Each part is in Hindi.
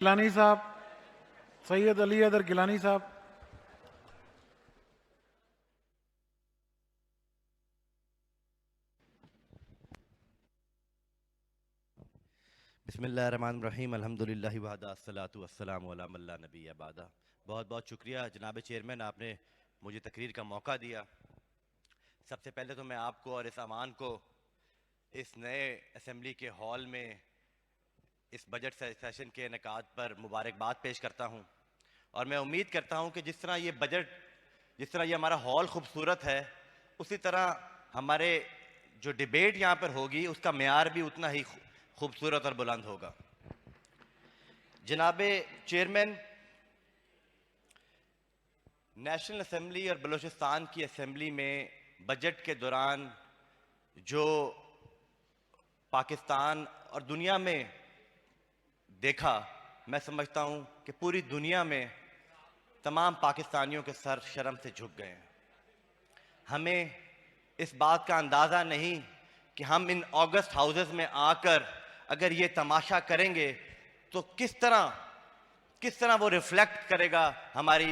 गिलानी साहब, सैयद अली अदर गिलानी साहब। बिस्मिल्लाहिर्रहमानिर्रहीम अल्हम्दुलिल्लाहि वहदा अस्सलातु वस्सलामु अला मल्ला नबी बादा। बहुत बहुत शुक्रिया जनाब चेयरमैन, आपने मुझे तकरीर का मौका दिया। सबसे पहले तो मैं आपको और इस अवान को इस नए असम्बली के हॉल में इस बजट सेशन के इनेकाद पर मुबारकबाद पेश करता हूँ। और मैं उम्मीद करता हूँ कि जिस तरह ये हमारा हॉल खूबसूरत है, उसी तरह हमारे जो डिबेट यहाँ पर होगी उसका मेयार भी उतना ही खूबसूरत और बुलंद होगा। जनाब चेयरमैन, नेशनल असम्बली और बलूचिस्तान की असम्बली में बजट के दौरान जो पाकिस्तान और दुनिया में देखा, मैं समझता हूँ कि पूरी दुनिया में तमाम पाकिस्तानियों के सर शर्म से झुक गए हैं। हमें इस बात का अंदाज़ा नहीं कि हम इन ऑगस्ट हाउसेस में आकर अगर ये तमाशा करेंगे तो किस तरह वो रिफ्लेक्ट करेगा हमारी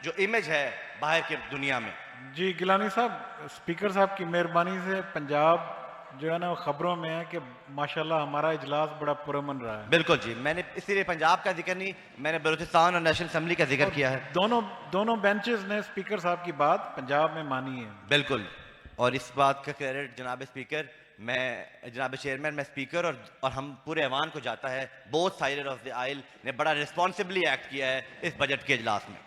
जो इमेज है बाहर की दुनिया में। जी गिलानी साहब, स्पीकर साहब की मेहरबानी से पंजाब जो है ना वो खबरों में है कि माशाल्लाह हमारा इजलास बड़ा पुरअमन रहा है। बिल्कुल जी, मैंने इसीलिए पंजाब का जिक्र नहीं, मैंने बलूचिस्तान और नेशनल असम्बली का जिक्र किया है। दोनों बेंचेस ने स्पीकर साहब की बात पंजाब में मानी है। बिल्कुल, और इस बात का क्रेडिट जनाब स्पीकर, जनाब चेयरमैन, मैं स्पीकर और हम पूरे ऐवान को जाता है। बोथ साइड ऑफ द आइल ने बड़ा रिस्पॉन्सिबली एक्ट किया है इस बजट के इजलास में।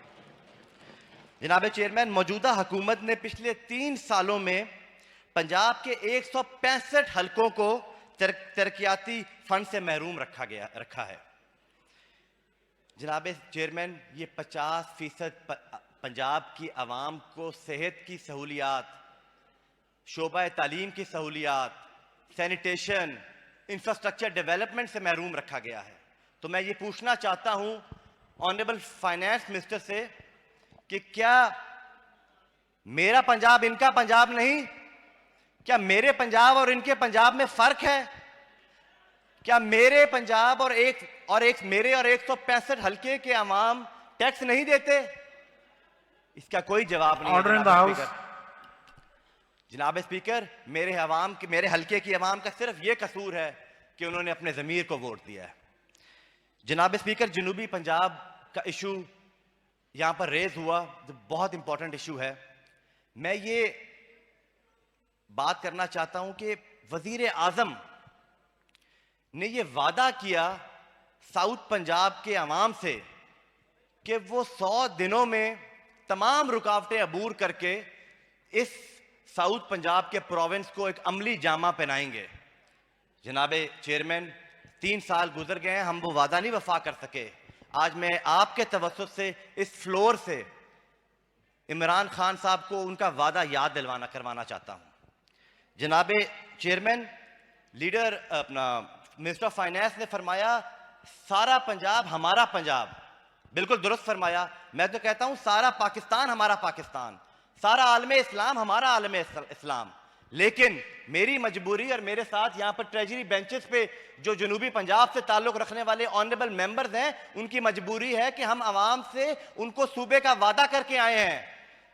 जनाब चेयरमैन, मौजूदा हुकूमत ने पिछले 3 सालों में पंजाब के 165 हलकों को तरक्याती फंड से महरूम रखा है। जनाब चेयरमैन, ये 50% पंजाब की आवाम को सेहत की सहूलियात, शोबा तालीम की सहूलियात, सैनिटेशन, इंफ्रास्ट्रक्चर डेवलपमेंट से महरूम रखा गया है। तो मैं ये पूछना चाहता हूँ ऑनरेबल फाइनेंस मिनिस्टर से कि क्या मेरा पंजाब इनका पंजाब नहीं? क्या मेरे पंजाब और इनके पंजाब में फर्क है? क्या मेरे पंजाब और मेरे और 165 हल्के के अवाम टैक्स नहीं देते? इसका कोई जवाब नहीं ऑर्डर इन द है हाउस। जनाब स्पीकर। मेरे हल्के की अवाम का सिर्फ ये कसूर है कि उन्होंने अपने ज़मीर को वोट दिया है। जनाब स्पीकर, जनूबी पंजाब का इशू यहां पर रेज हुआ, जो बहुत इंपॉर्टेंट इशू है। मैं ये बात करना चाहता हूं कि वजीर आजम ने ये वादा किया साउथ पंजाब के अवाम से कि वो 100 दिनों में तमाम रुकावटें अबूर करके इस साउथ पंजाब के प्रोविंस को एक अमली जामा पहनाएंगे। जनाब चेयरमैन, 3 साल गुजर गए हैं, हम वो वादा नहीं वफा कर सके। आज मैं आपके तवज्जुह से इस फ्लोर से इमरान खान साहब को उनका वादा याद करवाना चाहता हूं। जनाब चेयरमैन, मिनिस्टर ऑफ फाइनेंस ने फरमाया सारा पंजाब हमारा पंजाब। बिल्कुल दुरुस्त फरमाया। मैं तो कहता हूं सारा पाकिस्तान हमारा पाकिस्तान, सारा आलमे इस्लाम हमारा आलमे इस्लाम। लेकिन मेरी मजबूरी और मेरे साथ यहां पर ट्रेजरी बेंचेस पे जो जनूबी पंजाब से ताल्लुक रखने वाले ऑनरेबल मेंबर्स हैं, उनकी मजबूरी है कि हम आवाम से उनको सूबे का वादा करके आए हैं।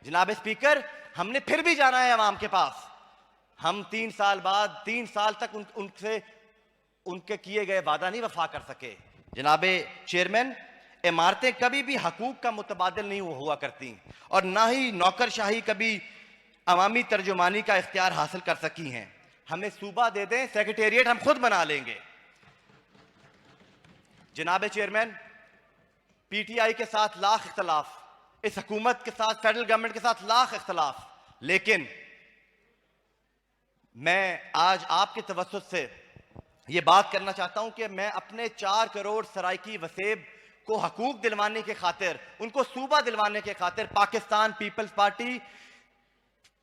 जनाब स्पीकर, हमने फिर भी जाना है आवाम के पास। हम 3 साल बाद 3 साल तक उनसे उनके किए गए वादा नहीं वफा कर सके। जनाब चेयरमैन, इमारतें कभी भी हकूक का मुतबादिल नहीं हुआ करती और ना ही नौकरशाही कभी अवामी तर्जुमानी का इख्तियार हासिल कर सकी हैं। हमें सूबा दे दें, सेक्रेटेरिएट हम खुद बना लेंगे। जनाब चेयरमैन, पीटीआई के साथ लाख इख्तलाफ, इस हुकूमत के साथ, फेडरल गवर्नमेंट के साथ लाख इख्तलाफ, लेकिन मैं आज आपके तवज्जुह से ये बात करना चाहता हूं कि मैं अपने 4 करोड़ सराइकी वसेब को हकूक दिलवाने के खातिर, उनको सूबा दिलवाने के खातिर Pakistan People's Party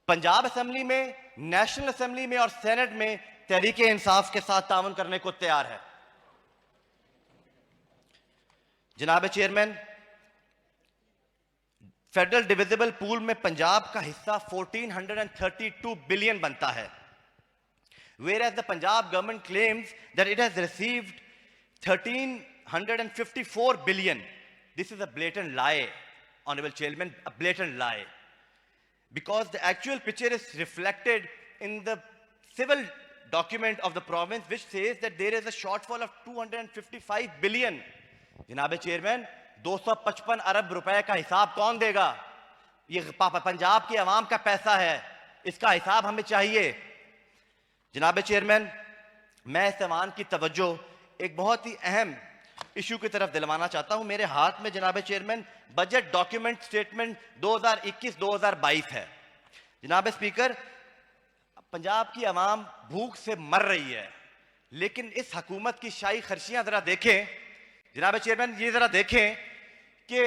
Punjab assembly में, नेशनल असेंबली में और सेनेट में तहरीक इंसाफ के साथ ताउन करने को तैयार है। जनाब चेयरमैन, फेडरल डिविजिबल पूल में पंजाब का हिस्सा 1432 बिलियन बनता है, whereas the Punjab government claims that it has received 154 billion. This is a blatant lie, Honorable Chairman, a blatant lie. Because the actual picture is reflected in the civil document of the province, which says that there is a shortfall of 255 billion. जनाब चेयरमैन, 255 अरब रुपए का हिसाब कौन देगा? ये पंजाब की आवाम का पैसा है, इसका हिसाब हमें चाहिए। जनाब चेयरमैन, मैं इस ऐवान की तवज्जो एक बहुत ही अहम इशू की तरफ दिलवाना चाहता हूं। मेरे हाथ में जनाब चेयरमैन बजट डॉक्यूमेंट स्टेटमेंट 2021-2022 है। जनाब स्पीकर, पंजाब की आवाम भूख से मर रही है, लेकिन इस हुकूमत की शाही खर्चियां जरा देखें। जनाब चेयरमैन, ये जरा देखें कि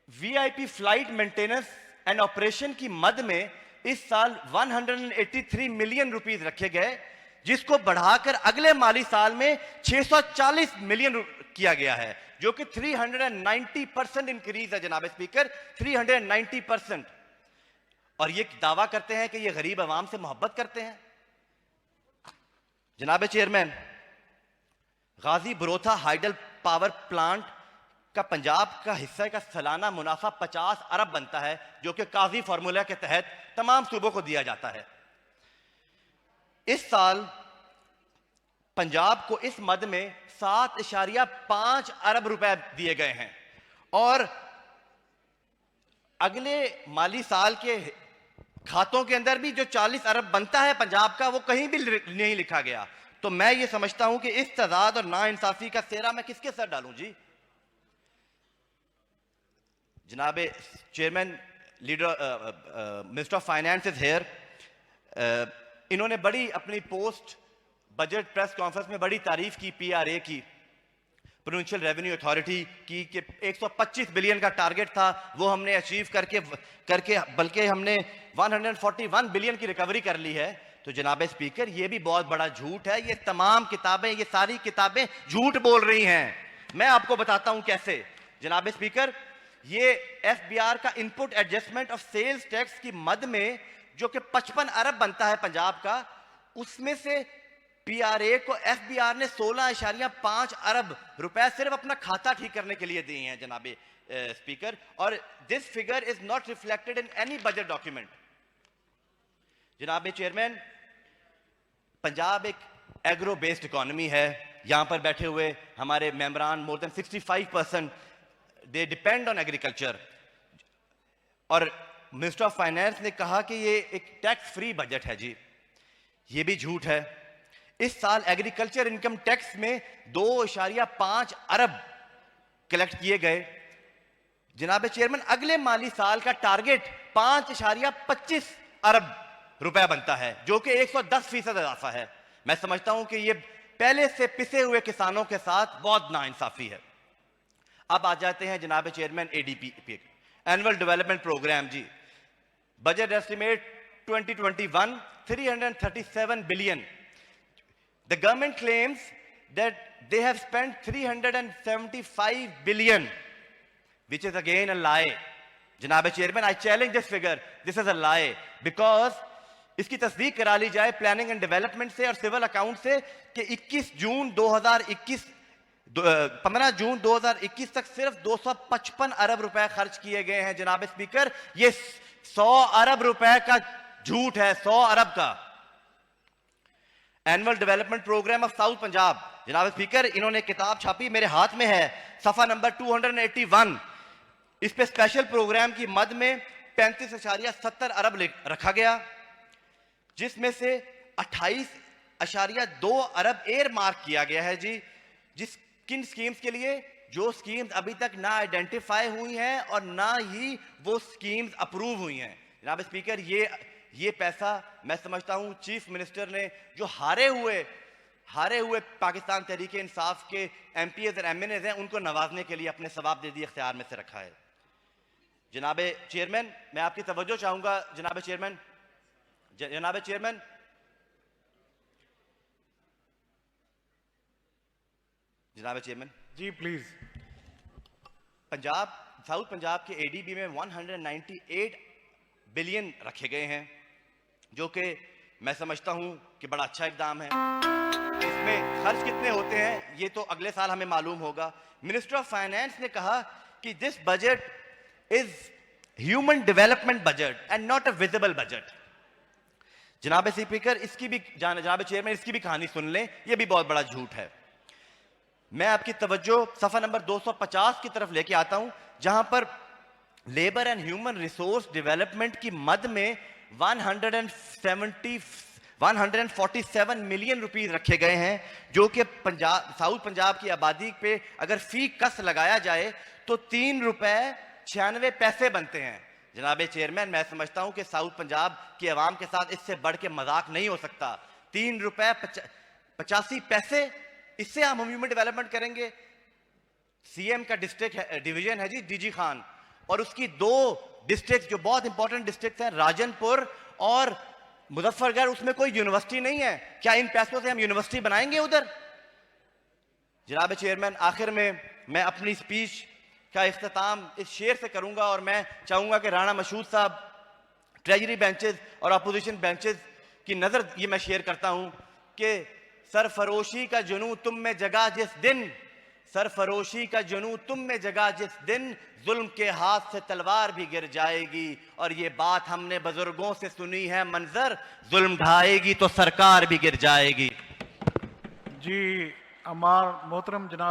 VIP flight maintenance and operation की मद में इस साल 183 मिलियन रुपीस रखे गए, जिसको बढ़ाकर अगले माली साल में 640 मिलियन किया गया है, जो कि 390% इंक्रीज है। जनाब स्पीकर, 390%। और ये दावा करते हैं कि ये गरीब आवाम से मोहब्बत करते हैं। जनाब चेयरमैन, गाजी बरोथा हाइडल पावर प्लांट का पंजाब का हिस्सा का सालाना मुनाफा 50 अरब बनता है, जो कि काजी फार्मूला के तहत तमाम सूबों को दिया जाता है। इस साल पंजाब को इस मद में 7.5 अरब रुपए दिए गए हैं, और अगले माली साल के खातों के अंदर भी जो 40 अरब बनता है पंजाब का, वो कहीं भी नहीं लिखा गया। तो मैं ये समझता हूं कि इस तजाद और नाइंसाफी का सेहरा मैं किसके सर डालूं जी? जनाब chairman, leader minister of finance is here. इन्होंने बड़ी अपनी पोस्ट बजट प्रेस कॉन्फ्रेंस में बड़ी तारीफ की पीआरए की, प्रोविंशियल रेवेन्यू अथॉरिटी की, कि 125 बिलियन का टारगेट था, वो हमने अचीव करके बल्कि हमने 141 बिलियन की रिकवरी कर ली है। तो जनाब स्पीकर, ये भी बहुत बड़ा झूठ है। ये तमाम किताबें, ये सारी किताबें झूठ बोल रही हैं। मैं आपको बताता हूं कैसे। जनाब स्पीकर, ये एफबीआर का input adjustment of sales tax की मद में जो कि 55 अरब बनता है पंजाब का, उसमें से पीआरए को एफबीआर ने 16.5 अरब रुपए सिर्फ अपना खाता ठीक करने के लिए दिए हैं। जनाब स्पीकर, और this figure is not reflected in any budget document. जनाब चेयरमैन, पंजाब एक एग्रो बेस्ड इकोनॉमी है। यहां पर बैठे हुए हमारे मेंबरान, more than 65% they depend on agriculture. और मिनिस्टर ऑफ फाइनेंस ने कहा कि ये एक टैक्स फ्री बजट है जी, ये भी झूठ है। इस साल एग्रीकल्चर इनकम टैक्स में 2.5 अरब कलेक्ट किए गए। जनाब चेयरमैन, अगले माली साल का टारगेट 5.25 अरब रुपया बनता है, जो कि 110% इजाफा है। मैं समझता हूं कि ये पहले से पिसे हुए किसानों के साथ बहुत नाइंसाफी है। अब आ जाते हैं जनाब chairman ADP, annual development programme जी। Budget estimate 2021 337 billion. The government claims that they have spent 375 billion, which is again a lie. जनाब chairman, I challenge this figure. This is a lie because इसकी तस्दीक करा ली जाए प्लानिंग एंड डेवलपमेंट से और सिविल अकाउंट से कि 15 जून 2021 तक सिर्फ 255 अरब रुपए खर्च किए गए हैं। जनाब स्पीकर, ये 100 अरब रुपए का झूठ है, 100 अरब का। Annual development programme of south Punjab, जनाब स्पीकर, इन्होंने किताब छापी, मेरे हाथ में है, सफा नंबर 281। इस पे स्पेशल प्रोग्राम की मद में 35.70 अरब रखा गया, जिसमें से 28.2 अरब एयर मार्क किया गया है जी। किन स्कीम्स के लिए? जो स्कीम्स अभी तक ना आइडेंटिफाई हुई हैं और ना ही वो स्कीम्स अप्रूव हुई हैं। जनाब स्पीकर, ये पैसा मैं समझता हूं चीफ मिनिस्टर ने जो हारे हुए पाकिस्तान तहरीक इंसाफ के एमपीएस और एमएनएस हैं, उनको नवाजने के लिए अपने सवाबदेही इख्तियार में से रखा है। जनाब चेयरमैन, मैं आपकी तवज्जो चाहूंगा। जनाब चेयरमैन जी प्लीज। साउथ पंजाब के एडीबी में 198 बिलियन रखे गए हैं, जो कि मैं समझता हूं कि बड़ा अच्छा इकदाम है। इसमें खर्च कितने होते हैं ये तो अगले साल हमें मालूम होगा। मिनिस्टर ऑफ फाइनेंस ने कहा कि this budget is human development budget and not a visible budget. जनाब स्पीकर, इसकी भी जनाब चेयरमैन, इसकी भी कहानी सुन लें, ये भी बहुत बड़ा झूठ है। मैं आपकी तवज्जो सफा नंबर 250 की तरफ लेके आता हूं, जहां पर labour and human resource development की मद में 147 मिलियन रुपीस रखे गए हैं, जो कि पंजाब, साउथ पंजाब की आबादी पे अगर फी कस लगाया जाए तो 3 रुपए 96 पैसे बनते हैं। जनाब चेयरमैन, मैं समझता हूं कि साउथ पंजाब की आवाम के साथ इससे बढ़ के मजाक नहीं हो सकता। 3 रुपए 85 पैसे, इससे हम ह्यूमन डेवलपमेंट करेंगे। सीएम का डिस्ट्रिक्ट डिवीजन है जी डीजी खान, और उसकी 2 डिस्ट्रिक्ट जो बहुत इंपॉर्टेंट डिस्ट्रिक्ट हैं, राजनपुर और मुजफ्फरगढ़, उसमें कोई यूनिवर्सिटी नहीं है। क्या इन पैसों से हम यूनिवर्सिटी बनाएंगे उधर? जनाब चेयरमैन, आखिर में मैं अपनी स्पीच का इख्तिताम इस शेर से करूंगा, और मैं चाहूंगा कि राणा मशहूद साहब ट्रेजरी बेंचेस और अपोजिशन बेंचेस की नजर ये मैं शेयर करता हूं कि सरफरोशी का जुनू तुम में जगा जिस दिन, सरफरोशी का जुनू तुम में जगा जिस दिन, जुल्म के हाथ से तलवार भी गिर जाएगी। और ये बात हमने बुजुर्गों से सुनी है, मंजर जुल्म ढाएगी तो सरकार भी गिर जाएगी। जी, अमार मोहतरम जनाब